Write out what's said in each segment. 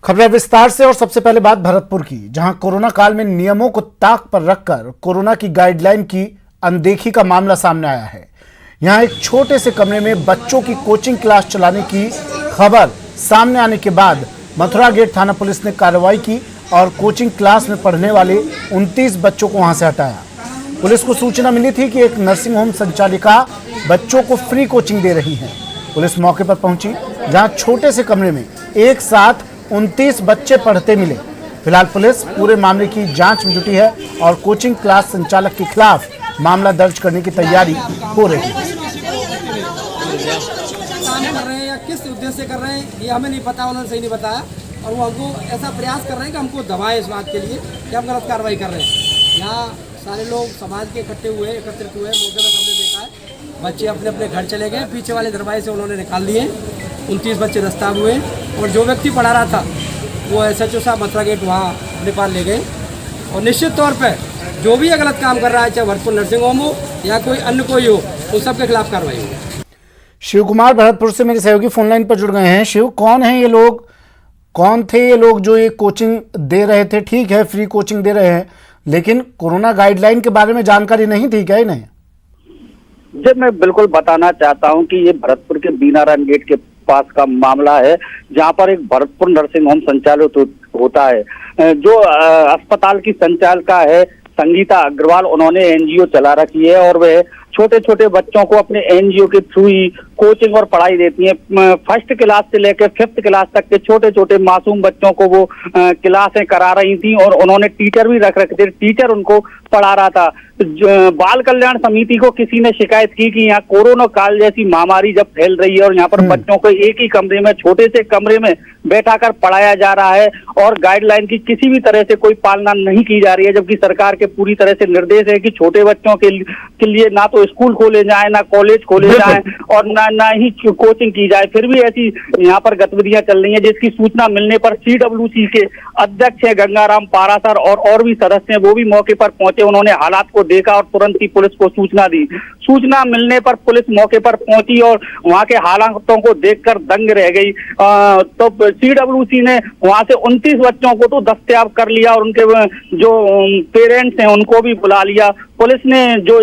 खबरें विस्तार से। और सबसे पहले बात भरतपुर की, जहां कोरोना काल में नियमों को ताक पर रखकर कोरोना की गाइडलाइन की अनदेखी का मामला सामने आया है। यहां एक छोटे से कमरे में बच्चों की कोचिंग क्लास चलाने की खबर सामने आने के बाद मथुरा गेट थाना पुलिस ने कार्रवाई की और कोचिंग क्लास में पढ़ने वाले 29 बच्चों को वहां से हटाया। पुलिस को सूचना मिली थी कि एक नर्सिंग होम संचालिका बच्चों को फ्री कोचिंग दे रही है। पुलिस मौके पर पहुंची, जहां छोटे से कमरे में एक साथ 29 बच्चे पढ़ते मिले। फिलहाल पुलिस पूरे मामले की जांच में जुटी है और कोचिंग क्लास संचालक के खिलाफ मामला दर्ज करने की तैयारी हो रही है। कर रहे हैं या किस उद्देश्य से कर रहे हैं ये हमें नहीं पता, उन्होंने सही नहीं बताया और वो हमको ऐसा प्रयास कर रहे हैं कि हमको दबाए इस बात के लिए कि हम गलत कार्रवाई कर रहे हैं। यहाँ सारे लोग समाज के एकत्रित हुए मौके में सबने देखा है। बच्चे अपने अपने घर चले गए, पीछे वाले दरवाजे से उन्होंने निकाल दिए। 29 बच्चे दस्ताब हुए और जो व्यक्ति पढ़ा रहा था वो SHO साहब मथुरा गेट वहाँ अपने पास ले गए। और निश्चित तौर पर जो भी ये गलत काम कर रहा है, चाहे भरतपुर नर्सिंग होम हो या कोई अन्य कोई हो, उन सब के खिलाफ कार्रवाई होगी। शिव कुमार भरतपुर से मेरे सहयोगी फोनलाइन पर जुड़ गए हैं। शिव, कौन है ये लोग, कौन थे ये लोग जो ये कोचिंग दे रहे थे? ठीक है, फ्री कोचिंग दे रहे हैं, लेकिन कोरोना गाइडलाइन के बारे में जानकारी नहीं थी क्या इन्हें? जी, मैं बिल्कुल बताना चाहता हूं कि ये भरतपुर के बीनारायण गेट के पास का मामला है, जहां पर एक भरतपुर नर्सिंग होम संचालित होता है। जो अस्पताल की संचालिका है संगीता अग्रवाल, उन्होंने NGO चला रखी है और वह छोटे छोटे बच्चों को अपने NGO के थ्रू ही कोचिंग और पढ़ाई देती है। फर्स्ट क्लास से लेकर 5th क्लास तक के छोटे छोटे मासूम बच्चों को वो क्लासें करा रही थी और उन्होंने टीचर भी रख रखे थे, टीचर उनको पढ़ा रहा था। बाल कल्याण समिति को किसी ने शिकायत की कि यहाँ कोरोना काल जैसी महामारी जब फैल रही है और यहाँ पर बच्चों को एक ही कमरे में, छोटे से कमरे में बैठाकर पढ़ाया जा रहा है और गाइडलाइन की किसी भी तरह से कोई पालना नहीं की जा रही है, जबकि सरकार के पूरी तरह से निर्देश है कि छोटे बच्चों के लिए ना तो स्कूल खोले जाए, ना कॉलेज खोले जाए और ना ही कोचिंग की जाए। फिर भी ऐसी यहाँ पर गतिविधियां चल रही हैं, जिसकी सूचना मिलने पर CWC के अध्यक्ष है गंगाराम पारासर और भी सदस्य हैं, वो भी मौके पर पहुंचे। उन्होंने हालात को देखा और तुरंत ही पुलिस को सूचना दी। सूचना मिलने पर पुलिस मौके पर पहुंची और वहां के हालातों को देखकर दंग रह गई। तो CWC ने वहां से 29 बच्चों को तो दस्तयाब कर लिया और उनके जो पेरेंट्स हैं उनको भी बुला लिया। पुलिस ने जो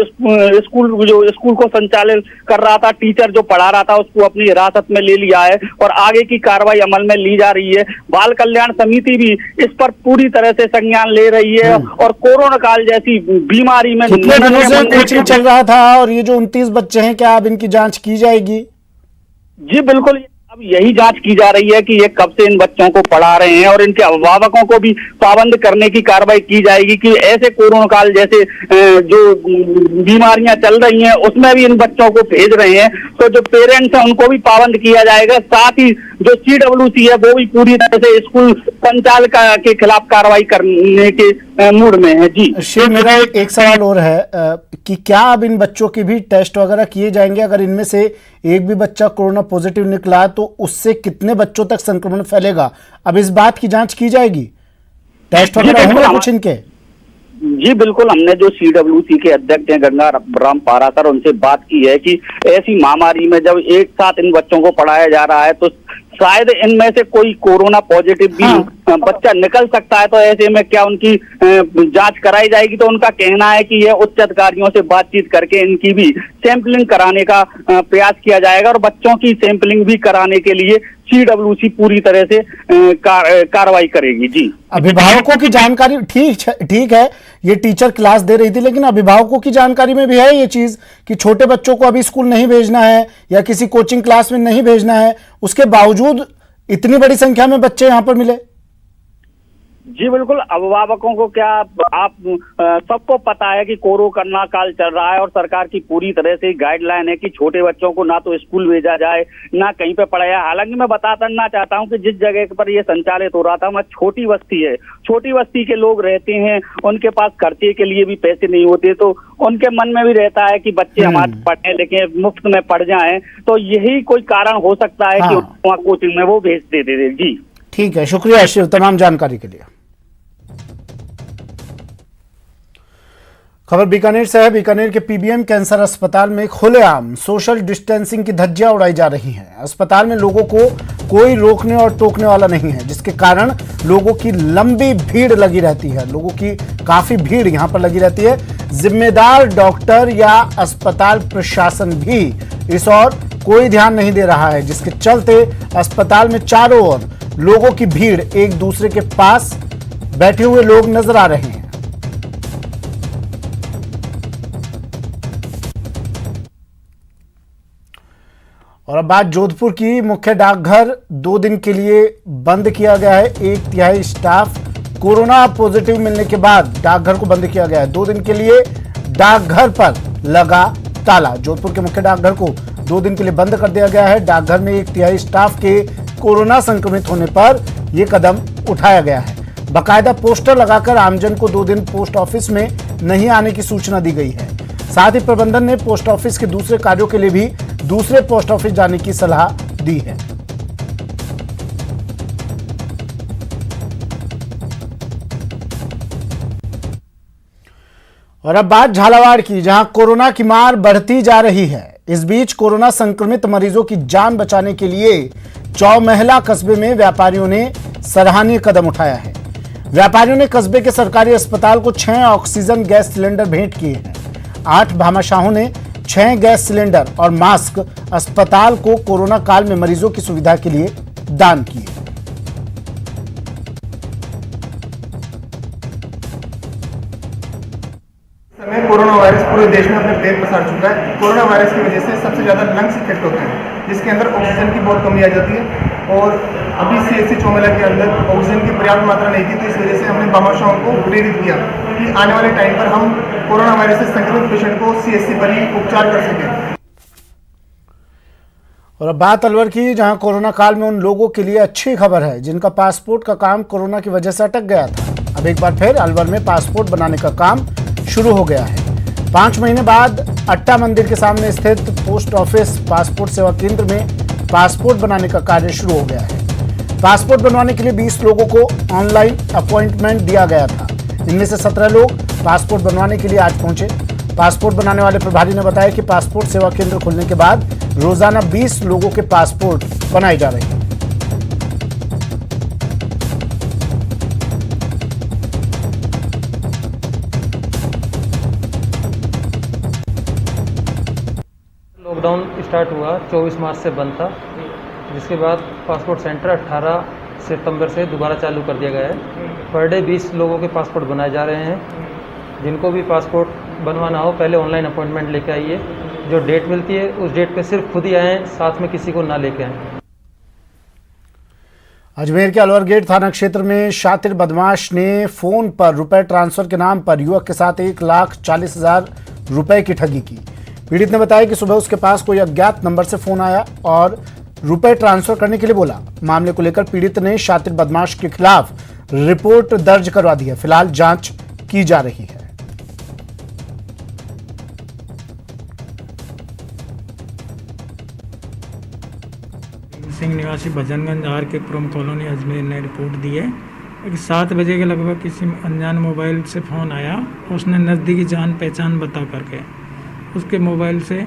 स्कूल को संचालित कर रहा था, टीचर जो पढ़ा रहा था, उसको अपनी हिरासत में ले लिया है और आगे की कार्रवाई अमल में ली जा रही है। बाल कल्याण समिति भी इस पर पूरी तरह से संज्ञान ले रही है और कोरोना काल जैसी बीमारी में कितने दिनों से कोचिंग चल रहा था और ये जो 29 बच्चे हैं, क्या अब इनकी जांच की जाएगी? जी बिल्कुल, अब यही जांच की जा रही है कि ये कब से इन बच्चों को पढ़ा रहे हैं और इनके अभिभावकों को भी पाबंद करने की कार्रवाई की जाएगी कि ऐसे कोरोना काल जैसे जो बीमारियां चल रही हैं उसमें भी इन बच्चों को भेज रहे हैं, तो जो पेरेंट्स हैं उनको भी पाबंद किया जाएगा। साथ ही जो CWC है वो भी पूरी तरह से स्कूल संचालक के खिलाफ कार्रवाई करने के मूड में है। जी शिव, मेरा एक सवाल और है कि क्या अब इन बच्चों के भी टेस्ट वगैरह किए जाएंगे? अगर इनमें से एक भी बच्चा कोरोना पॉजिटिव निकला तो उससे कितने बच्चों तक संक्रमण फैलेगा? अब इस बात की जांच की जाएगी? टेस्ट वगैरह होंगे कुछ इनके? जी बिल्कुल, हमने जो CWC के अध्यक्ष हैं गंगाराम पारासर, उनसे बात की है कि ऐसी महामारी में जब एक साथ इन बच्चों को पढ़ाया जा रहा है तो शायद इनमें से कोई कोरोना पॉजिटिव भी बच्चा निकल सकता है। तो ऐसे में क्या उनकी जांच कराई जाएगी? तो उनका कहना है कि यह उच्च अधिकारियों से बातचीत करके इनकी भी सैंपलिंग कराने का प्रयास किया जाएगा और बच्चों की सैंपलिंग भी कराने के लिए CWC पूरी तरह से कार्रवाई करेगी। जी, अभिभावकों की जानकारी ठीक है, ये टीचर क्लास दे रही थी, लेकिन अभिभावकों की जानकारी में भी है ये चीज कि छोटे बच्चों को अभी स्कूल नहीं भेजना है या किसी कोचिंग क्लास में नहीं भेजना है, उसके बावजूद इतनी बड़ी संख्या में बच्चे यहाँ पर मिले। जी बिल्कुल, अभिभावकों को क्या, आप सबको पता है कि कोरोना काल चल रहा है और सरकार की पूरी तरह से गाइडलाइन है कि छोटे बच्चों को ना तो स्कूल भेजा जाए ना कहीं पे पढ़ाया। हालांकि मैं बताना चाहता हूं कि जिस जगह पर ये संचालित हो रहा था वहाँ छोटी बस्ती है, छोटी बस्ती के लोग रहते हैं, उनके पास खर्चे के लिए भी पैसे नहीं होते, तो उनके मन में भी रहता है कि बच्चे हमारे पढ़े लिखे मुफ्त में पढ़ जाएं, तो यही कोई कारण हो सकता है कि वहाँ कोचिंग में वो भेज देते थे। जी ठीक है, शुक्रिया शिव तमाम जानकारी के लिए। खबर बीकानेर से है। बीकानेर के PBM कैंसर अस्पताल में खुलेआम सोशल डिस्टेंसिंग की धज्जियां उड़ाई जा रही हैं। अस्पताल में लोगों को कोई रोकने और टोकने वाला नहीं है, जिसके कारण लोगों की लंबी भीड़ लगी रहती है। लोगों की काफी भीड़ यहां पर लगी रहती है। जिम्मेदार डॉक्टर या अस्पताल प्रशासन भी इस ओर कोई ध्यान नहीं दे रहा है, जिसके चलते अस्पताल में चारों ओर लोगों की भीड़, एक दूसरे के पास बैठे हुए लोग नजर आ रहे हैं। और अब बात जोधपुर की। मुख्य डाकघर 2 दिन के लिए बंद किया गया है। 1/3 स्टाफ कोरोना पॉजिटिव मिलने के बाद डाकघर को बंद किया गया है। 2 दिन के लिए डाकघर पर लगा ताला। जोधपुर के मुख्य डाकघर को 2 दिन के लिए बंद कर दिया गया है। डाकघर में 1/3 स्टाफ के कोरोना संक्रमित होने पर यह कदम उठाया गया है। बाकायदा पोस्टर लगाकर आमजन को 2 दिन पोस्ट ऑफिस में नहीं आने की सूचना दी गई है। साथ ही प्रबंधन ने पोस्ट ऑफिस के दूसरे कार्यों के लिए भी दूसरे पोस्ट ऑफिस जाने की सलाह दी है। और अब बात झालावाड़ की, जहां कोरोना की मार बढ़ती जा रही है। इस बीच कोरोना संक्रमित मरीजों की जान बचाने के लिए चौमहला कस्बे में व्यापारियों ने सराहनीय कदम उठाया है। व्यापारियों ने कस्बे के सरकारी अस्पताल को 6 ऑक्सीजन गैस सिलेंडर भेंट किए हैं। 8 भामाशाहों ने 6 गैस सिलेंडर और मास्क अस्पताल को कोरोना काल में मरीजों की सुविधा के लिए दान किए। समय कोरोना वायरस पूरे देश में अपने पैर पसार चुका है। कोरोना वायरस की वजह से सबसे ज़्यादा लंग्स इफेक्ट होते हैं, जिसके अंदर ऑक्सीजन की बहुत कमी आ जाती है। और अभी CHC चौमहला के अंदर ऑक्सीजन की पर्याप्त मात्रा नहीं थी, तो इस वजह से हमने भामाशाहों को प्रेरित किया कि आने वाले टाइम पर हम कोरोना वायरस से संक्रमित पेशेंट को CHC पर ही उपचार कर सकें। और अब बात अलवर की, जहां कोरोना काल में उन लोगों के लिए अच्छी खबर है जिनका पासपोर्ट का काम कोरोना की वजह से अटक गया था। अब एक बार फिर अलवर में पासपोर्ट बनाने का काम शुरू हो गया है। 5 महीने बाद अट्टा मंदिर के सामने स्थित पोस्ट ऑफिस पासपोर्ट सेवा केंद्र में पासपोर्ट बनाने का कार्य शुरू हो गया है। पासपोर्ट बनवाने के लिए 20 लोगों को ऑनलाइन अपॉइंटमेंट दिया गया था। इनमें से 17 लोग पासपोर्ट बनवाने के लिए आज पहुंचे। पासपोर्ट बनाने वाले प्रभारी ने बताया कि पासपोर्ट सेवा केंद्र खुलने के बाद रोजाना 20 लोगों के पासपोर्ट बनाए जा रहे हैं। लॉकडाउन स्टार्ट हुआ 24 मार्च से बंद था, जिसके बाद पासपोर्ट सेंटर 18 सितंबर से दोबारा चालू कर दिया गया है। पर डे 20 लोगों के पासपोर्ट बनाए जा रहे हैं। जिनको भी पासपोर्ट बनवाना हो पहले ऑनलाइन अपॉइंटमेंट लेके आइए। जो डेट मिलती है उस डेट पे सिर्फ खुद ही आएँ, साथ में किसी को ना लेके आएँ। अजमेर के अलवर गेट थाना क्षेत्र में शातिर बदमाश ने फोन पर रुपए ट्रांसफर के नाम पर युवक के साथ 1,40,000 रुपए की ठगी की। पीड़ित ने बताया कि सुबह उसके पास कोई अज्ञात नंबर से फोन आया और रुपए ट्रांसफर करने के लिए बोला। मामले को लेकर पीड़ित ने शातिर बदमाश के खिलाफ रिपोर्ट दर्ज करवा दी है। फिलहाल जांच की जा रही है। सिंह निवासी भजनगंज RK पुरम कॉलोनी अजमेर ने रिपोर्ट दी है कि 7 बजे के लगभग किसी अनजान मोबाइल से फ़ोन आया। उसने नज़दीकी जान पहचान बता करके उसके मोबाइल से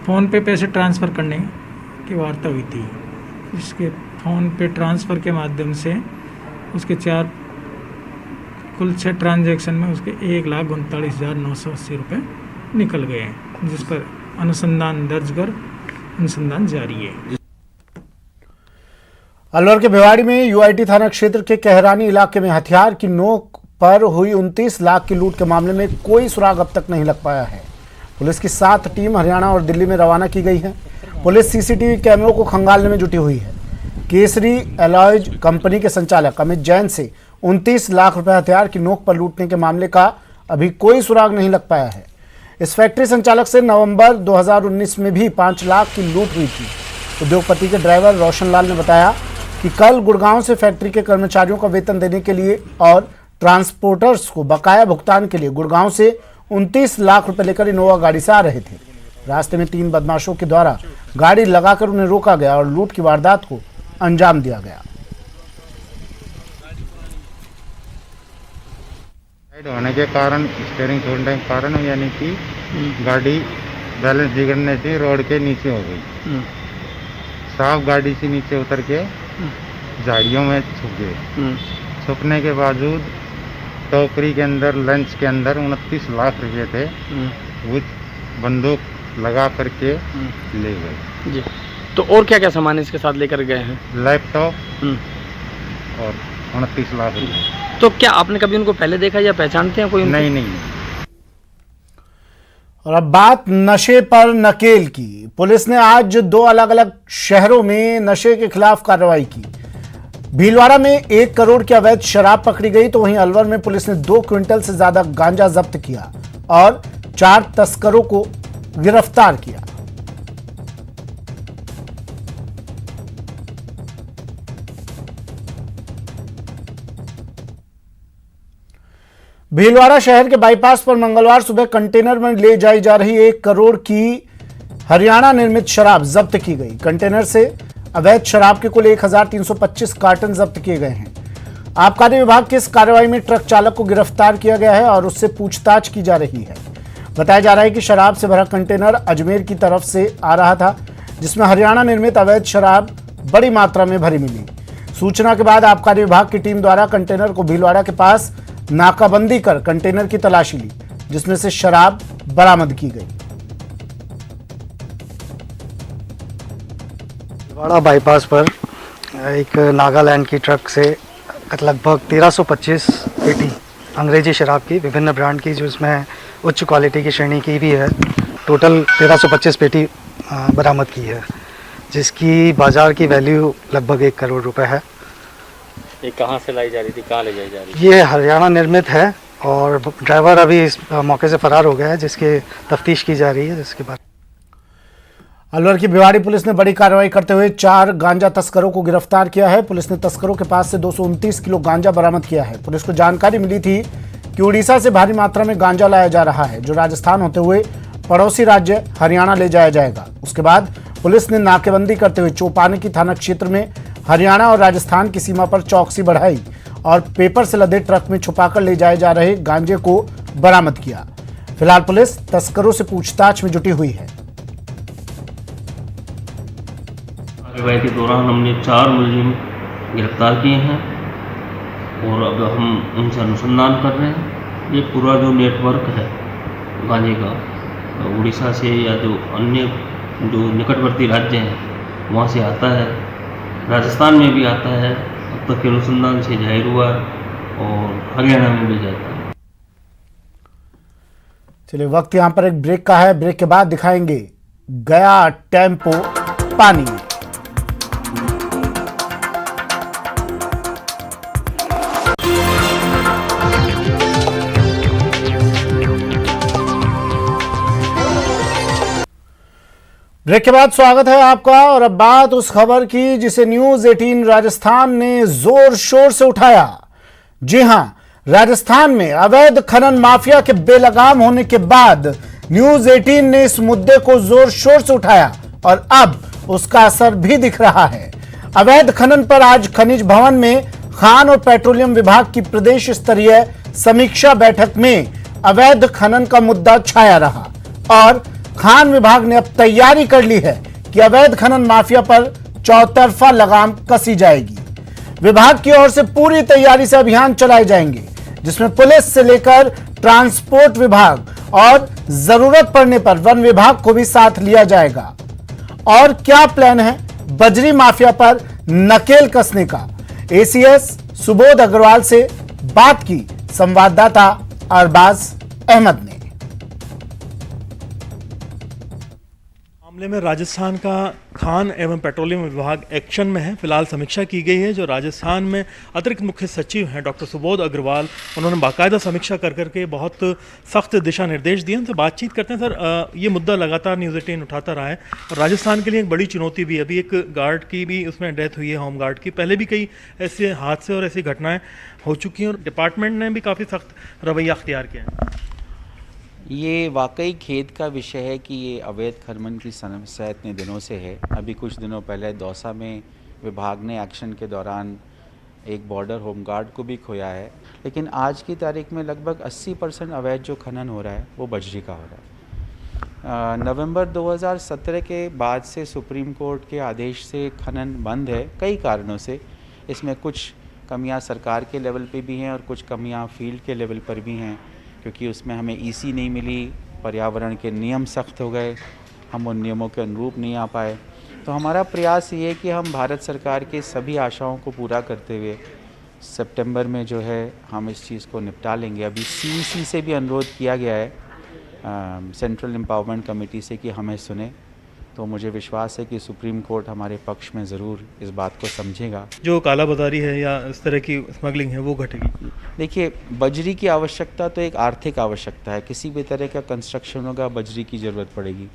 फ़ोन पे पैसे ट्रांसफ़र करने की वार्ता हुई थी। इसके फ़ोन पे ट्रांसफ़र के माध्यम से उसके कुल 6 ट्रांजैक्शन में उसके 1,39,980 रुपये निकल गए हैं, जिस पर अनुसंधान दर्ज कर अनुसंधान जारी है। अलवर के भिवाड़ी में UIT थाना क्षेत्र के कहरानी इलाके में हथियार की नोक पर हुई 29 लाख की लूट के मामले में कोई सुराग अब तक नहीं लग पाया है। पुलिस की 7 टीम हरियाणा और दिल्ली में रवाना की गई है। पुलिस CCTV कैमरों को खंगालने में जुटी हुई है। केसरी एलॉयज कंपनी के संचालक अमित जैन से 29 लाख रुपए हथियार की नोक पर लूटने के मामले का अभी कोई सुराग नहीं लग पाया है। इस फैक्ट्री संचालक से नवंबर 2019 में भी 5 लाख की लूट हुई थी। उद्योगपति के ड्राइवर रोशन लाल ने बताया कि कल गुड़गांव से फैक्ट्री के कर्मचारियों का वेतन देने के लिए और ट्रांसपोर्टर्स को बकाया भुगतान के लिए गुड़गांव से 29 लाख रुपए लेकर इनोवा गाड़ी से आ रहे थे। रास्ते में 3 बदमाशों के द्वारा गाड़ी लगाकर उन्हें रोका गया और लूट की वारदात को अंजाम दिया गया। होने के कारण स्टीयरिंग छोड़ने के कारण यानी कि गाड़ी बैलेंस बिगड़ने से रोड के नीचे हो गई। साहब गाड़ी से नीचे उतर के झाड़ियों में छुप गए। छुपने के बावजूद टोकरी के अंदर, लंच के अंदर 29 लाख रुपए थे। वो बंदूक लगा करके ले गए जी। तो और क्या क्या सामान इसके साथ लेकर गए हैं? लैपटॉप और 29 लाख रुपए। तो क्या आपने कभी उनको पहले देखा या पहचानते हैं कोई उनको? नहीं। और अब बात नशे पर नकेल की। पुलिस ने आज 2 अलग अलग शहरों में नशे के खिलाफ कार्रवाई की। भीलवाड़ा में 1 करोड़ की अवैध शराब पकड़ी गई, तो वहीं अलवर में पुलिस ने 2 क्विंटल से ज्यादा गांजा जब्त किया और 4 तस्करों को गिरफ्तार किया। भीलवाड़ा शहर के बाईपास पर मंगलवार सुबह कंटेनर में ले जाई जा रही 1 करोड़ की हरियाणा निर्मित शराब जब्त की गई। कंटेनर से अवैध शराब के कुल 1325 कार्टन जब्त किए गए हैं। आबकारी विभाग की इस कार्रवाई में ट्रक चालक को गिरफ्तार किया गया है और उससे पूछताछ की जा रही है। बताया जा रहा है कि शराब से भरा कंटेनर अजमेर की तरफ से आ रहा था, जिसमें हरियाणा निर्मित अवैध शराब बड़ी मात्रा में भरी मिली। सूचना के बाद आबकारी विभाग की टीम द्वारा कंटेनर को भीलवाड़ा के पास नाकाबंदी कर कंटेनर की तलाशी ली, जिसमें से शराब बरामद की गई। भीलवाड़ा बाईपास पर एक नागालैंड की ट्रक से लगभग 1325 पेटी अंग्रेजी शराब की, विभिन्न ब्रांड की, जो इसमें उच्च क्वालिटी की श्रेणी की भी है, टोटल 1325 पेटी बरामद की है, जिसकी बाजार की वैल्यू लगभग 1 करोड़ रुपए है। ये कहाँ से लाई जा रही थी, कहाँ ले जाई जा रही थी? ये हरियाणा निर्मित है और ड्राइवर अभी इस मौके से फरार हो गया है, जिसकी तफ्तीश की जा रही है। जिसके बाद अलवर की भिवाड़ी पुलिस ने बड़ी कार्रवाई करते हुए 4 गांजा तस्करों को गिरफ्तार किया है। पुलिस ने तस्करों के पास से 229 किलो गांजा बरामद किया है। पुलिस को जानकारी मिली थी कि उड़ीसा से भारी मात्रा में गांजा लाया जा रहा है, जो राजस्थान होते हुए पड़ोसी राज्य हरियाणा ले जाया जाएगा। उसके बाद पुलिस ने नाकेबंदी करते हुए चौपाने की थाना क्षेत्र में हरियाणा और राजस्थान की सीमा पर चौकसी बढ़ाई और पेपर से लदे ट्रक में छुपाकर ले जाए जा रहे गांजे को बरामद किया। फिलहाल पुलिस तस्करों से पूछताछ में जुटी हुई है। कार्रवाई के दौरान हमने 4 मुलजिम गिरफ्तार किए हैं और अब हम उनसे अनुसंधान कर रहे हैं। ये पूरा जो नेटवर्क है गांजे का, उड़ीसा से या जो अन्य जो निकटवर्ती राज्य हैं वहाँ से आता है, राजस्थान में भी आता है, अब तक के अनुसंधान से जाहिर हुआ और हरियाणा में भी जाता है। चलिए, वक्त यहाँ पर एक ब्रेक का है। ब्रेक के बाद दिखाएंगे गया टेम्पो पानी में। ब्रेक के बाद स्वागत है आपका। और अब बात उस खबर की जिसे न्यूज 18 राजस्थान ने जोर शोर से उठाया। जी हां, राजस्थान में अवैध खनन माफिया के बेलगाम होने के बाद न्यूज 18 ने इस मुद्दे को जोर शोर से उठाया और अब उसका असर भी दिख रहा है। अवैध खनन पर आज खनिज भवन में खान और पेट्रोलियम विभाग की प्रदेश स्तरीय समीक्षा बैठक में अवैध खनन का मुद्दा छाया रहा और खान विभाग ने अब तैयारी कर ली है कि अवैध खनन माफिया पर चौतरफा लगाम कसी जाएगी। विभाग की ओर से पूरी तैयारी से अभियान चलाए जाएंगे, जिसमें पुलिस से लेकर ट्रांसपोर्ट विभाग और जरूरत पड़ने पर वन विभाग को भी साथ लिया जाएगा। और क्या प्लान है बजरी माफिया पर नकेल कसने का, एसीएस सुबोध अग्रवाल से बात की संवाददाता अरबाज अहमद ने। मामले में राजस्थान का खान एवं पेट्रोलियम विभाग एक्शन में है। फिलहाल समीक्षा की गई है। जो राजस्थान में अतिरिक्त मुख्य सचिव हैं डॉक्टर सुबोध अग्रवाल, उन्होंने बाकायदा समीक्षा कर करके बहुत सख्त दिशा निर्देश दिए। उनसे बातचीत करते हैं। सर, ये मुद्दा लगातार न्यूज़ 18 उठाता रहा है और राजस्थान के लिए एक बड़ी चुनौती भी है। अभी एक गार्ड की भी उसमें डेथ हुई है, होम गार्ड की। पहले भी कई ऐसे हादसे और ऐसी घटनाएँ हो चुकी हैं और डिपार्टमेंट ने भी काफ़ी सख्त रवैया अख्तियार किया है। ये वाकई खेद का विषय है कि ये अवैध खनन की समस्या इतने दिनों से है। अभी कुछ दिनों पहले दौसा में विभाग ने एक्शन के दौरान एक बॉर्डर होमगार्ड को भी खोया है, लेकिन आज की तारीख में लगभग 80% अवैध जो खनन हो रहा है वो बजरी का हो रहा है। नवंबर 2017 के बाद से सुप्रीम कोर्ट के आदेश से खनन बंद है कई कारणों से। इसमें कुछ कमियां सरकार के लेवल पे भी हैं और कुछ कमियां फील्ड के लेवल पर भी हैं, क्योंकि उसमें हमें ईसी नहीं मिली, पर्यावरण के नियम सख्त हो गए, हम उन नियमों के अनुरूप नहीं आ पाए। तो हमारा प्रयास ये है कि हम भारत सरकार के सभी आशाओं को पूरा करते हुए सितंबर में जो है हम इस चीज़ को निपटा लेंगे। अभी सीईसी से भी अनुरोध किया गया है, सेंट्रल एम्पावरमेंट कमेटी से, कि हमें सुने। तो मुझे विश्वास है कि सुप्रीम कोर्ट हमारे पक्ष में ज़रूर इस बात को समझेगा। जो कालाबाजारी है या इस तरह की स्मगलिंग है वो घटेगी। देखिए, बजरी की आवश्यकता तो एक आर्थिक आवश्यकता है, किसी भी तरह का कंस्ट्रक्शन होगा बजरी की ज़रूरत पड़ेगी।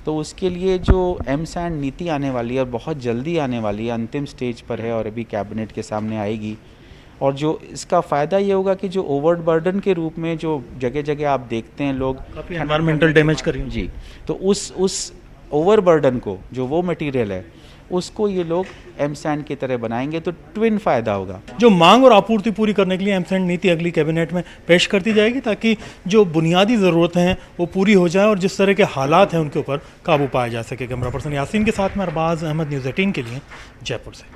तो उसके लिए जो एम सैंड नीति आने वाली है और बहुत जल्दी आने वाली है, अंतिम स्टेज पर है और अभी कैबिनेट के सामने आएगी। और जो इसका फ़ायदा ये होगा कि जो ओवरबर्डन के रूप में जो जगह जगह आप देखते हैं लोग काफ़ी एनवायरमेंटल डैमेज करेंगे जी, तो उस ओवरबर्डन को, जो वो मटेरियल है, उसको ये लोग एम सैंड की तरह बनाएंगे, तो ट्विन फ़ायदा होगा। जो मांग और आपूर्ति पूरी करने के लिए एम सैंड नीति अगली कैबिनेट में पेश करती जाएगी, ताकि जो बुनियादी ज़रूरतें हैं वो पूरी हो जाए और जिस तरह के हालात हैं उनके ऊपर काबू पाया जा सके। कैमरा पर्सन यासीन के साथ में अरबाज अहमद, न्यूज़ 18 के लिए जयपुर से।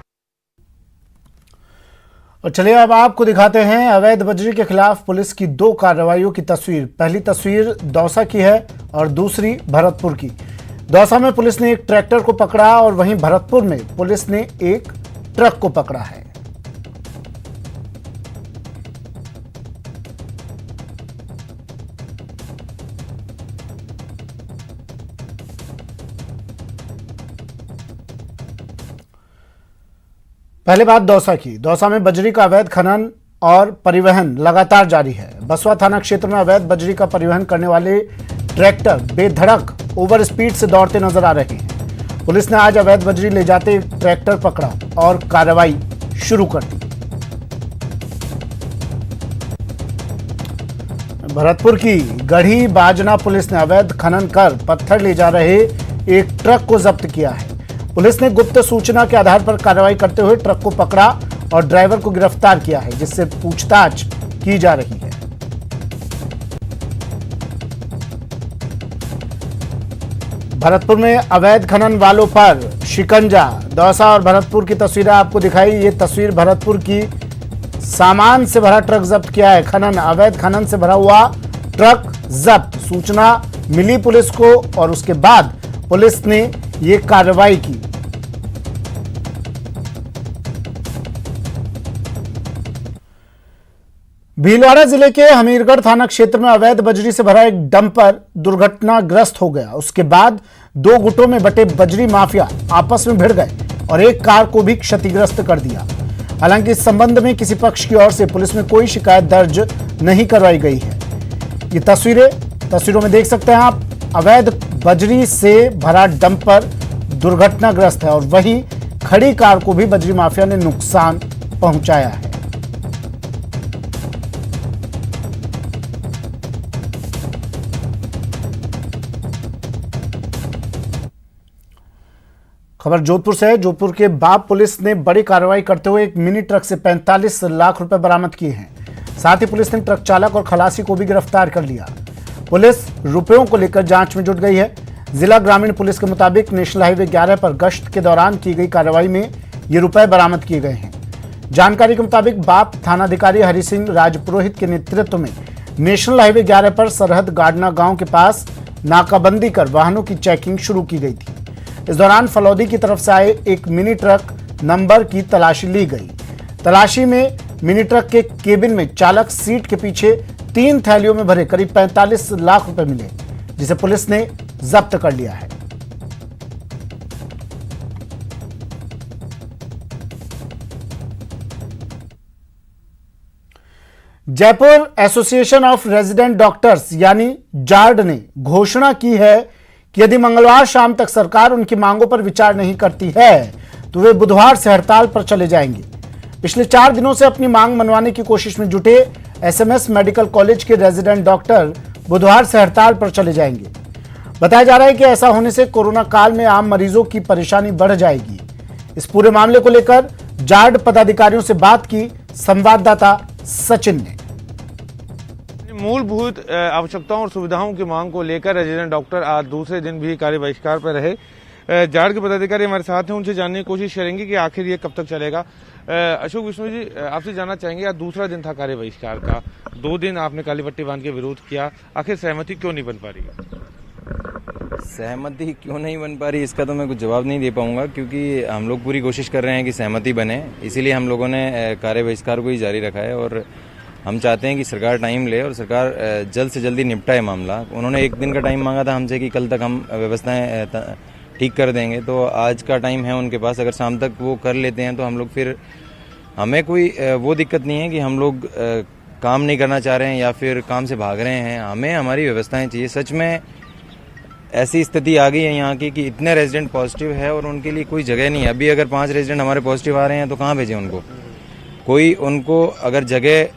और चलिए अब आपको दिखाते हैं अवैध बजरी के खिलाफ पुलिस की 2 कार्रवाइयों की तस्वीर। पहली तस्वीर दौसा की है और दूसरी भरतपुर की। दौसा में पुलिस ने एक ट्रैक्टर को पकड़ा और वहीं भरतपुर में पुलिस ने एक ट्रक को पकड़ा है। पहले बात दौसा की। दौसा में बजरी का अवैध खनन और परिवहन लगातार जारी है। बसवा थाना क्षेत्र में अवैध बजरी का परिवहन करने वाले ट्रैक्टर बेधड़क ओवर स्पीड से दौड़ते नजर आ रहे हैं। पुलिस ने आज अवैध बजरी ले जाते एक ट्रैक्टर पकड़ा और कार्रवाई शुरू कर दी। भरतपुर की गढ़ी बाजना पुलिस ने अवैध खनन कर पत्थर ले जा रहे एक ट्रक को जब्त किया है। पुलिस ने गुप्त सूचना के आधार पर कार्रवाई करते हुए ट्रक को पकड़ा और ड्राइवर को गिरफ्तार किया है, जिससे पूछताछ की जा रही है। भरतपुर में अवैध खनन वालों पर शिकंजा। दौसा और भरतपुर की तस्वीरें आपको दिखाई। ये तस्वीर भरतपुर की। सामान से भरा ट्रक जब्त किया है। अवैध खनन से भरा हुआ ट्रक जब्त। सूचना मिली पुलिस को और उसके बाद पुलिस ने ये कार्रवाई की। भीलवाड़ा जिले के हमीरगढ़ थाना क्षेत्र में अवैध बजरी से भरा एक डंपर दुर्घटनाग्रस्त हो गया। उसके बाद 2 गुटों में बटे बजरी माफिया आपस में भिड़ गए और एक कार को भी क्षतिग्रस्त कर दिया। हालांकि इस संबंध में किसी पक्ष की ओर से पुलिस में कोई शिकायत दर्ज नहीं करवाई गई है। ये तस्वीरों में देख सकते हैं आप। अवैध बजरी से भरा डंपर दुर्घटनाग्रस्त है और वहीं खड़ी कार को भी बजरी माफिया ने नुकसान पहुंचाया है। खबर जोधपुर से है। जोधपुर के बाप पुलिस ने बड़ी कार्रवाई करते हुए एक मिनी ट्रक से 45 लाख रुपए बरामद किए हैं। साथ ही पुलिस ने ट्रक चालक और खलासी को भी गिरफ्तार कर लिया। पुलिस रुपयों को लेकर जांच में जुट गई है। जिला ग्रामीण पुलिस के मुताबिक नेशनल हाईवे 11 पर गश्त के दौरान की गई कार्रवाई में ये रुपए बरामद किए गए हैं। जानकारी के मुताबिक बाप थानाधिकारी हरि सिंह राजपुरोहित के नेतृत्व में नेशनल हाईवे 11 पर सरहद गाडना गांव के पास नाकाबंदी कर वाहनों की चेकिंग शुरू की गई थी। इस दौरान फलौदी की तरफ से आए एक मिनी ट्रक नंबर की तलाशी ली गई। तलाशी में मिनी ट्रक के केबिन में चालक सीट के पीछे 3 थैलियों में भरे करीब 45 लाख रुपए मिले, जिसे पुलिस ने जब्त कर लिया है। Jaipur association of resident doctors यानी जार्ड ने घोषणा की है कि यदि मंगलवार शाम तक सरकार उनकी मांगों पर विचार नहीं करती है तो वे बुधवार से हड़ताल पर चले जाएंगे। पिछले 4 दिनों से अपनी मांग मनवाने की कोशिश में जुटे एसएमएस मेडिकल कॉलेज के रेजिडेंट डॉक्टर बुधवार से हड़ताल पर चले जाएंगे। बताया जा रहा है कि ऐसा होने से कोरोना काल में आम मरीजों की परेशानी बढ़ जाएगी। इस पूरे मामले को लेकर जार्ड पदाधिकारियों से बात की संवाददाता सचिन ने। मूलभूत आवश्यकताओं और सुविधाओं की मांग को लेकर रेजिडेंट डॉक्टर आज दूसरे दिन भी कार्य बहिष्कार पर रहे। जाड़ के पदाधिकारी हमारे साथ हैं, उनसे जानने की कोशिश करेंगे कि आखिर ये कब तक चलेगा। अशोक विष्णु जी, आपसे जानना चाहेंगे, आज दूसरा दिन था कार्य बहिष्कार का, 2 दिन आपने काली पट्टी बांध के विरोध किया, आखिर सहमति क्यों नहीं बन पा रही है? सहमति क्यों नहीं बन पा रही इसका तो मैं कुछ जवाब नहीं दे पाऊंगा, क्योंकि हम लोग पूरी कोशिश कर रहे हैं कि सहमति बने, इसीलिए हम लोगों ने कार्य बहिष्कार को ही जारी रखा है। और हम चाहते हैं कि सरकार टाइम ले और सरकार जल्द से जल्दी निपटाए मामला। उन्होंने 1 दिन का टाइम मांगा था हमसे कि कल तक हम व्यवस्थाएं ठीक कर देंगे, तो आज का टाइम है उनके पास। अगर शाम तक वो कर लेते हैं तो हम लोग फिर, हमें कोई वो दिक्कत नहीं है कि हम लोग काम नहीं करना चाह रहे हैं या फिर काम से भाग रहे हैं। हमें हमारी व्यवस्थाएं चाहिए। सच में ऐसी स्थिति आ गई है यहाँ की कि इतने रेजिडेंट पॉजिटिव है और उनके लिए कोई जगह नहीं है। अभी अगर 5 रेजिडेंट हमारे पॉजिटिव आ रहे हैं तो कहाँ भेजें उनको? कोई उनको अगर जगह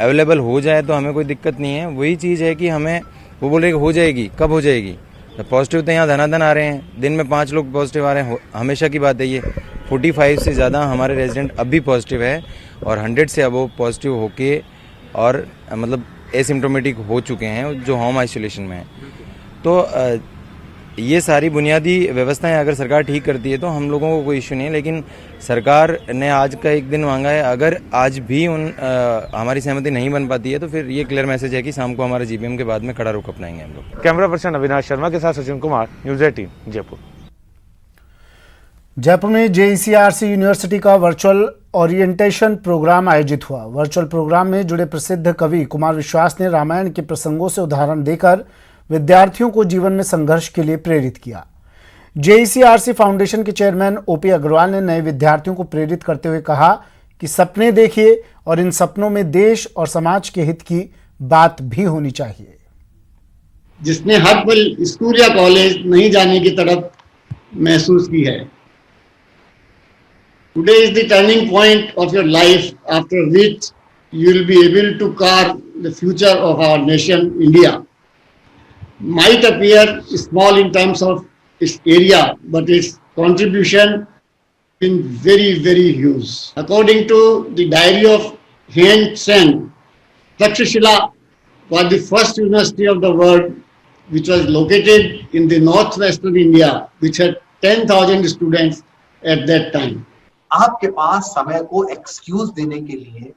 अवेलेबल हो जाए तो हमें कोई दिक्कत नहीं है। वही चीज़ है कि हमें, वो बोल रहे हो जाएगी, कब हो जाएगी? पॉजिटिव तो यहाँ धनाधन आ रहे हैं, दिन में 5 लोग पॉजिटिव आ रहे हैं, हमेशा की बात है ये। 45 से ज़्यादा हमारे रेजिडेंट अभी पॉजिटिव है और 100 से अबव पॉजिटिव होके और मतलब एसिम्प्टोमेटिक हो चुके हैं जो होम आइसोलेशन में है। तो ये सारी बुनियादी व्यवस्थाएं अगर सरकार ठीक करती है तो हम लोगों को कोई इश्यू नहीं है। लेकिन सरकार ने आज का 1 दिन मांगा है, अगर आज भी हमारी सहमति नहीं बन पाती है तो फिर ये क्लियर मैसेज है कि शाम को हमारे जीपीएम के बाद में कड़ा रुख अपनाएंगे हम लोग। कैमरा पर्सन अविनाश शर्मा के साथ सचिन कुमार, न्यूज़ 18 जयपुर। जयपुर में जेईसीआरसी यूनिवर्सिटी का वर्चुअल ओरिएंटेशन प्रोग्राम आयोजित हुआ। वर्चुअल प्रोग्राम में जुड़े प्रसिद्ध कवि कुमार विश्वास ने रामायण के प्रसंगों से उदाहरण देकर विद्यार्थियों को जीवन में संघर्ष के लिए प्रेरित किया। जेईसीआरसी फाउंडेशन के चेयरमैन ओपी अग्रवाल ने नए विद्यार्थियों को प्रेरित करते हुए कहा कि सपने देखिए और इन सपनों में देश और समाज के हित की बात भी होनी चाहिए। जिसने हर पल स्कूल या कॉलेज नहीं जाने की तरफ महसूस की है, today is the turning point of your life after which you will be able to carve the future of our nation India. Might appear small in terms of its area, but its contribution been very, very huge. According to the diary of Hien Sen, Takshashila was the first university of the world which was located in the northwestern India, which had 10,000 students at that time. आपके पास समय को excuse देने के लिए,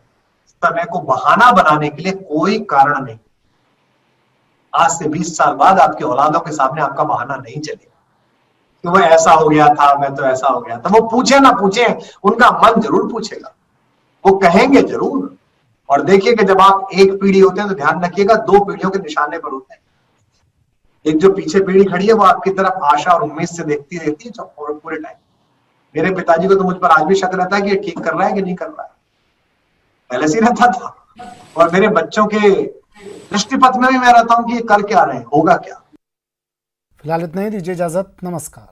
समय को बहाना बनाने के लिए कोई कारण नहीं। आज से 20 साल बाद आपके औलादों के सामने आपका बहाना नहीं चलेगा कि वो ऐसा हो गया था, मैं तो ऐसा हो गया था। वो पूछे ना पूछे, उनका मन जरूर पूछेगा, वो कहेंगे जरूर। और देखिए कि जब आप एक पीढ़ी होते हैं तो ध्यान रखिएगा 2 पीढ़ियों के निशाने पर होते हैं। एक जो पीछे पीढ़ी खड़ी है वो आपकी तरफ आशा और उम्मीद से देखती रहती है पूरे टाइम। मेरे पिताजी को तो मुझ पर आज भी शक रहता है कि ये ठीक कर रहा है कि नहीं कर रहा है, पहले से रहता था। और मेरे बच्चों के दृष्टिपथ में भी मैं रहता हूं कि ये कर क्या रहे हैं, होगा क्या। फिलहाल इतना ही, दीजिए इजाजत, नमस्कार।